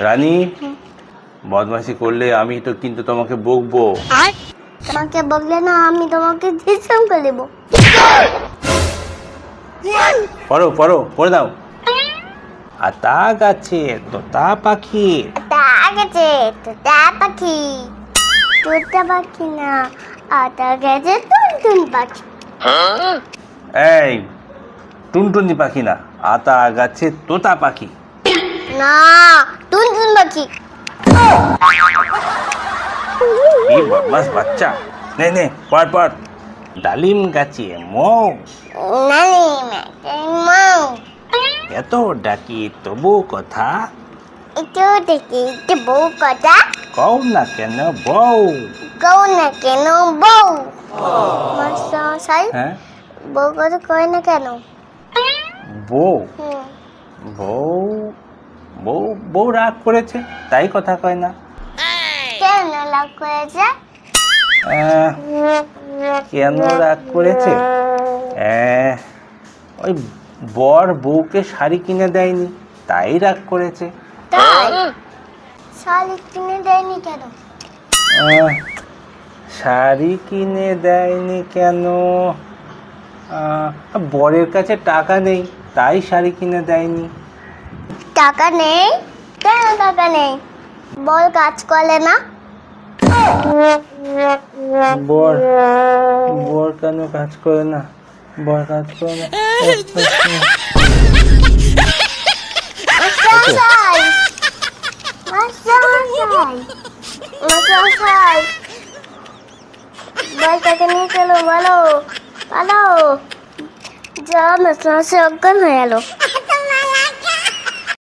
রানী, বদমাশি করলে আমি তো কিন্তু তোমাকে বকবো। তোমাকে বকলে না আমি তোমাকে ডিসকাম করে দেবো। পড়ো পড়ো, পড়ে দাও। আতা গাছে তোতা পাখি। তা গেছে তোতা পাখি, তোতা পাখি না, আতা গেছে টুনটুন পাখি। এই, টুনটুনি পাখি না, আতা গাছে তোতা পাখি। না, টুনটুন পাখি। এই বদমাস বাচ্চা, নে নে পড় পড়। ডালিম গাছে মৌ, নানি মাউ, এত ডাকি তবু কথা একটু দেখি একটু বউ কথা, কও না কেন বউ। কও না কেন বউ। মাস্টারমশাই, হ্যাঁ, বউ কথা কয় না কেন? বউ হুম, বউ বউ বউ রাগ করেছে তাই কথা কয় না। কেন লাভ করেছে? আহ, কেন রাগ করেছে? ওই বর বউকে শাড়ি কিনে দেয়নি তাই রাগ করেছে। তাই শাড়ি কিনে দেয়নি কেন? শাড়ি কিনে দেয়নি কেন? বরের কাছে টাকা নেই তাই শাড়ি কিনে দেয়নি। টাকা নেই? কেন টাকা নেই? বল কাজ করে না? বর বর কেন কাজ করে না? বর কাজ করে না। মাস্টারমশাই, মাস্টারমশাই, মাস্টারমশাই, বলটাকে নিয়ে চলো, বলো, বলো। যা মাস্টারমশাই অজ্ঞান হয়ে গেল।